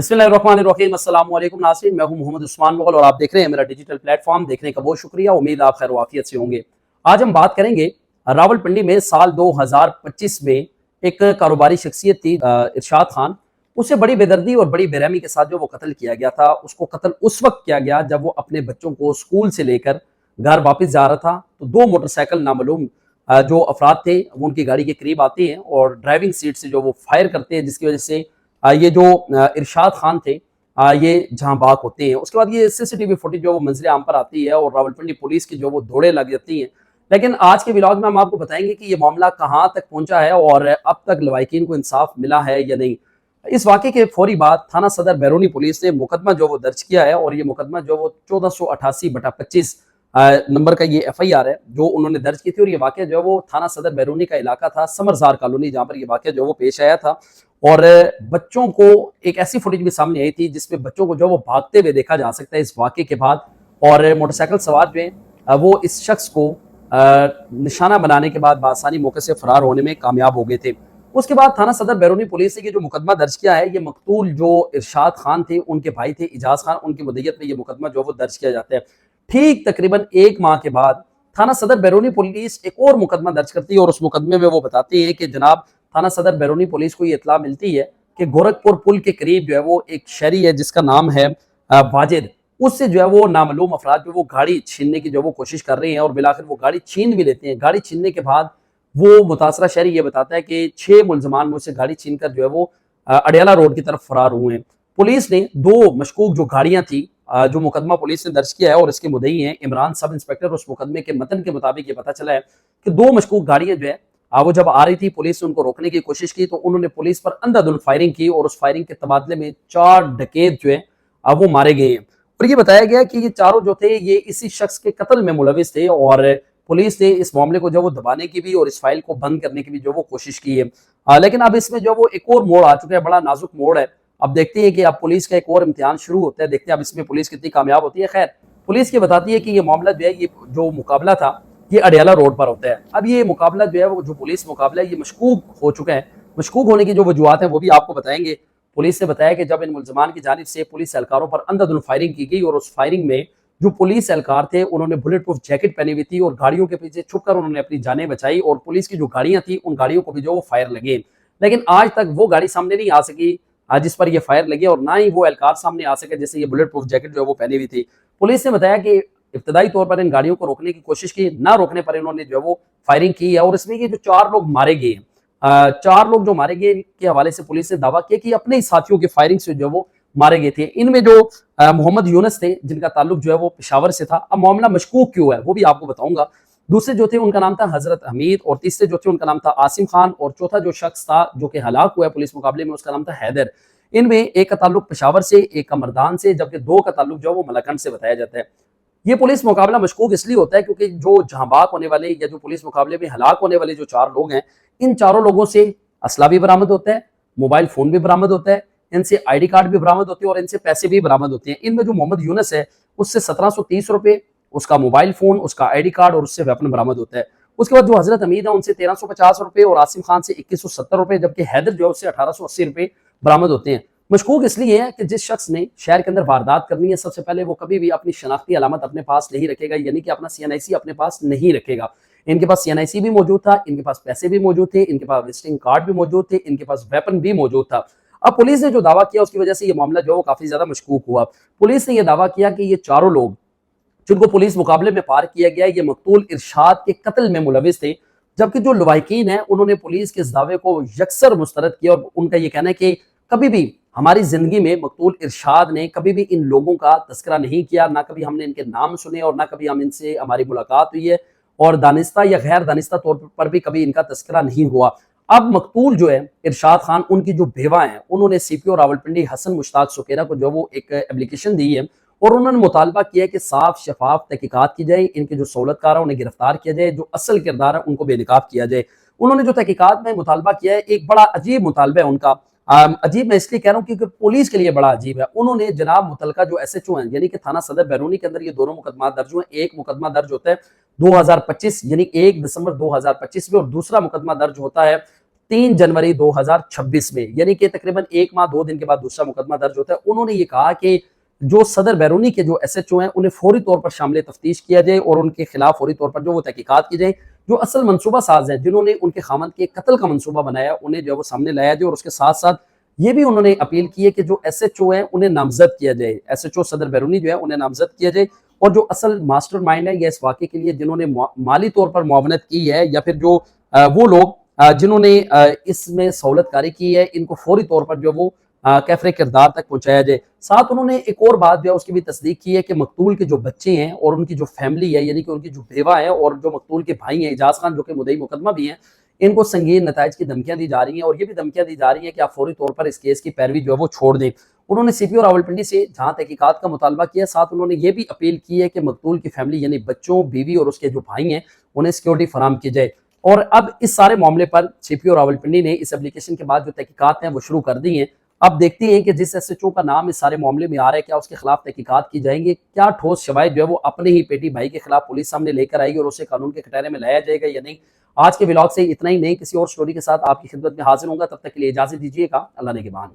बिस्मिल्लाहिर्रहमानिर्रहीम। अस्सलाम वालेकुम नाज़रीन, मैं हूं मोहम्मद उस्मान मुगल और आप देख रहे हैं मेरा डिजिटल प्लेटफॉर्म। देखने का बहुत शुक्रिया। उम्मीद आप खैर वाफियत से होंगे। आज हम बात करेंगे रावलपिंडी में साल 2025 में एक कारोबारी शख्सियत थी इरशाद खान। उसे बड़ी बेदर्दी और बड़ी बेरहमी के साथ जो वो कत्ल किया गया था, उसको कत्ल उस वक्त किया गया जब वो अपने बच्चों को स्कूल से लेकर घर वापस जा रहा था। तो दो मोटरसाइकिल नामालूम जो अफराद थे वो उनकी गाड़ी के करीब आते हैं और ड्राइविंग सीट से जो वो फायर करते हैं, जिसकी वजह से ये जो इरशाद खान थे ये जहां बाग होते हैं। उसके बाद ये सीसीटीवी फुटेज जो वो मंजर आम पर आती है और रावलपिंडी पुलिस की जो वो दौड़े लग जाती हैं। लेकिन आज के व्लॉग में हम आपको बताएंगे कि ये मामला कहां तक पहुंचा है और अब तक लवाहिकीन को इंसाफ मिला है या नहीं। इस वाक़े के फौरी बाद थाना सदर बैरूनी पुलिस ने मुकदमा जो वो दर्ज किया है और ये मुकदमा जो वो 1488/25 नंबर का ये FIR है जो उन्होंने दर्ज की थी। और ये वाक़या जो है वो थाना सदर बैरूनी का इलाका था, समरजार कॉलोनी, जहाँ पर ये वाक़या जो वो पेश आया था। और बच्चों को एक ऐसी फुटेज भी सामने आई थी जिसमें बच्चों को जो वो भागते हुए देखा जा सकता है इस वाक़े के बाद। और मोटरसाइकिल सवार जो है वो इस शख्स को निशाना बनाने के बाद बासानी मौके से फरार होने में कामयाब हो गए थे। उसके बाद थाना सदर बैरूनी पुलिस ने ये जो मुकदमा दर्ज किया है, ये मकतूल जो इरशाद खान थे उनके भाई थे इजाज खान, उनकी मुद्दत में ये मुकदमा जो वो दर्ज किया जाता है। ठीक तकरीबन 1 माह के बाद थाना सदर बैरूनी पुलिस एक और मुकदमा दर्ज करती है और उस मुकदमे में वो बताती है कि जनाब थाना सदर बैरूनी पुलिस को ये इत्तला मिलती है कि गोरखपुर पुल के करीब जो है वो एक शहरी है जिसका नाम है वाजिद। उससे जो है वो नामालूम अफराद जो वो गाड़ी छीनने की जो वो कोशिश कर रहे हैं और बिलाखिर वो गाड़ी छीन भी लेते हैं। गाड़ी छीनने के बाद वो मुतासरा शहरी ये बताता है कि 6 मुलजमान मुझसे गाड़ी छीन कर जो है वो अडियाला रोड की तरफ फरार हुए हैं। पुलिस ने 2 मशकूक जो गाड़ियां थी जो मुकदमा पुलिस ने दर्ज किया है और इसके मुद्दई हैं इमरान सब इंस्पेक्टर। उस मुकदमे के मतन के मुताबिक ये पता चला है कि 2 मशकूक गाड़ियां जो है वो जब आ रही थी, पुलिस ने उनको रोकने की कोशिश की तो उन्होंने पुलिस पर अंधाधुंध फायरिंग की और उस फायरिंग के तबादले में 4 डकैत जो है वो मारे गए हैं। और ये बताया गया कि ये चारों जो थे ये इसी शख्स के कत्ल में मुलविस थे और पुलिस ने इस मामले को जो वो दबाने की भी और इस फाइल को बंद करने की भी जो वो कोशिश की है। लेकिन अब इसमें जो वो एक और मोड़ आ चुका है, बड़ा नाजुक मोड़ है। अब देखते हैं कि अब पुलिस का एक और इम्तिहान शुरू होता है, देखते हैं अब इसमें पुलिस कितनी कामयाब होती है। खैर, पुलिस ये बताती है कि ये मामला जो है, ये जो मुकाबला था ये अडियाला रोड पर होता है। अब ये मुकाबला जो है वो जो पुलिस मुकाबला है ये मशकूक हो चुका है। मशकूक होने की जो वजूहत है वो भी आपको बताएंगे। पुलिस ने बताया कि जब इन मुलजमान की जानिब से पुलिस एहलकारों पर अंधाधुंध फायरिंग की गई और उस फायरिंग में जो पुलिस एहलकार थे उन्होंने बुलेट प्रूफ जैकेट पहनी हुई थी और गाड़ियों के पीछे छुपकर उन्होंने अपनी जानें बचाई और पुलिस की जो गाड़ियां थी उन गाड़ियों को भी जो वो फायर लगे। लेकिन आज तक वो गाड़ी सामने नहीं आ सकी जिस पर ये फायर लगे और ना ही वो एहलकार सामने आ सके जैसे ये बुलेट प्रूफ जैकेट जो है वो पहनी हुई थी। पुलिस ने बताया कि इब्तदाई तौर पर इन गाड़ियों को रोकने की कोशिश की, ना रोकने पर इन्होंने जो है वो फायरिंग की है। और इसमें ये जो 4 लोग मारे गए, 4 लोग जो मारे गए के हवाले से पुलिस ने दावा किया कि अपने ही साथियों की फायरिंग से जो वो मारे गए थे। इनमें जो मोहम्मद यूनुस थे जिनका ताल्लुक जो है वो पेशावर से था। अब मामला मशकूक क्यों है वो भी आपको बताऊंगा। दूसरे जो थे उनका नाम था हजरत हमीद और तीसरे जो थे उनका नाम था आसिम खान और चौथा जो शख्स था जो कि हलाक हुआ है पुलिस मुकाबले में उसका नाम था हैदर। इनमें एक का ताल्लुक पेशावर से, एक का मर्दान से, जबकि 2 का ताल्लुक जो वो मलकंड से बताया जाता है। ये पुलिस मुकाबला मशकूक इसलिए होता है क्योंकि जो जहां होने वाले या जो पुलिस मुकाबले में हलाक होने वाले जो 4 लोग हैं, इन चारों लोगों से असला भी बरामद होता है, मोबाइल फोन भी बरामद होता है, इनसे ID कार्ड भी बरामद होते हैं और इनसे पैसे भी बरामद होते हैं। इनमें जो मोहम्मद यूनुस है उससे 1730 रुपए, उसका मोबाइल फोन, उसका ID कार्ड और उससे वेपन बरामद होता है। उसके बाद जो हजरत हमीद है उनसे 1350 रुपए और आसिम खान से 2170 रुपए, जबकि हैदर जो है उससे 1880 रुपए बरामद होते हैं। मशकूक इसलिए है कि जिस शख्स ने शहर के अंदर वारदात करनी है सबसे पहले वो कभी भी अपनी शनाख्ती अलामत अपने पास नहीं रखेगा, यानी कि अपना CNIC अपने पास नहीं रखेगा। इनके पास CNIC भी मौजूद था, इनके पास पैसे भी मौजूद थे, इनके पास विजिटिंग कार्ड भी मौजूद थे, इनके पास वेपन भी मौजूद था। अब पुलिस ने जो दावा किया उसकी वजह से ये मामला जो है वो काफी ज्यादा मशकूक हुआ। पुलिस ने यह दावा किया कि ये चारों लोग जिनको पुलिस मुकाबले में पार किया गया ये मकतूल इरशाद के कत्ल में मुलविस थे, जबकि जो लवाहिकीन है उन्होंने पुलिस के इस दावे को यकसर मुस्तरद किया और उनका ये कहना है कि कभी भी हमारी जिंदगी में मकतूल इरशाद ने कभी भी इन लोगों का तस्करा नहीं किया, ना कभी हमने इनके नाम सुने और ना कभी हम इनसे हमारी मुलाकात हुई है और दानिस्ता या गैर दानिस्ता तौर पर भी कभी इनका तस्करा नहीं हुआ। अब मकतूल जो है इरशाद खान, उनकी जो बेवा है उन्होंने CPO रावलपिंडी हसन मुश्ताक सुकेरा को जो वो एक एप्लीकेशन दी है और उन्होंने मुतालबा किया कि साफ शफाफ तहकीकात की जाए, इनके जो सहूलतकार है उन्हें गिरफ्तार किया जाए, जो असल किरदार है उनको बेनकाब किया जाए। उन्होंने जो तहकीकात में मुतालबा किया है एक बड़ा अजीब मुतालबा है उनका। अजीब मैं इसलिए कह रहा हूँ क्योंकि पुलिस के लिए बड़ा अजीब है। उन्होंने जनाब मुतलका जो SHO हैं यानी कि थाना सदर बैरूनी के अंदर ये दोनों मुकदमा दर्ज हुए। एक मुकदमा दर्ज होता है 2025 यानी 1 दिसंबर 2025 में और दूसरा मुकदमा दर्ज होता है 3 जनवरी 2026 में, यानी कि तकरीबन 1 माह 2 दिन के बाद दूसरा मुकदमा दर्ज होता है। उन्होंने ये कहा कि जो सदर बैरूनी के जो एसएचओ हैं उन्हें फौरी तौर पर शामिल तफ्तीश किया जाए और उनके खिलाफ फौरी तौर पर जो वो तहकीकात की जाए। जो असल मनसूबा साज हैं जिन्होंने उनके खामद के कत्ल का मनसूबा बनाया उन्हें जो है वो सामने लाया जाए, और उसके साथ साथ ये भी उन्होंने अपील की है कि जो एसएचओ हैं उन्हें नामजद किया जाए, एसएचओ सदर बैरूनी जो है उन्हें नामजद किया जाए, और जो असल मास्टर माइंड है या इस वाक़े के लिए जिन्होंने माली तौर पर मुआवनत की है या फिर जो वो लोग जिन्होंने इसमें सहूलतकारी की है, इनको फौरी तौर पर जो वो कैफरे किरदार तक पहुंचाया जाए। साथ उन्होंने एक और बात जो है उसकी भी तस्दीक की है कि मकतूल के जो बच्चे हैं और उनकी जो फैमिली है, यानी कि उनकी जो बेवा है और जो मकतूल के भाई हैं इजाज खान जो कि मुद्दई मुकदमा भी हैं, इनको संगीन नताइज की धमकियां दी जा रही हैं, और ये भी धमकियां दी जा रही हैं कि आप फौरी तौर पर इस केस की पैरवी जो है वो छोड़ दें। उन्होंने सीपीओ रावलपिंडी से जहां तहकीकात का मुतालबा किया, साथ उन्होंने ये भी अपील की है कि मकतूल की फैमिली यानी बच्चों, बीवी और उसके जो भाई हैं उन्हें सिक्योरिटी फराम की जाए। और अब इस सारे मामले पर सीपीओ रावलपिंडी ने इस एप्लीकेशन के बाद जो तहकीकात हैं वो शुरू कर दी हैं। अब देखते हैं कि जिस एसएचओ का नाम इस सारे मामले में आ रहा है, क्या उसके खिलाफ तहकीकात की जाएंगी, क्या ठोस शवाहिद जो है वो अपने ही पेटी भाई के खिलाफ पुलिस सामने लेकर आएगी और उसे कानून के कटहरे में लाया जाएगा या नहीं। आज के व्लॉग से इतना ही, नहीं किसी और स्टोरी के साथ आपकी खिदमत में हाजिर होगा। तब तक के लिए इजाजत दीजिएगा। अल्लाह ने के बाद।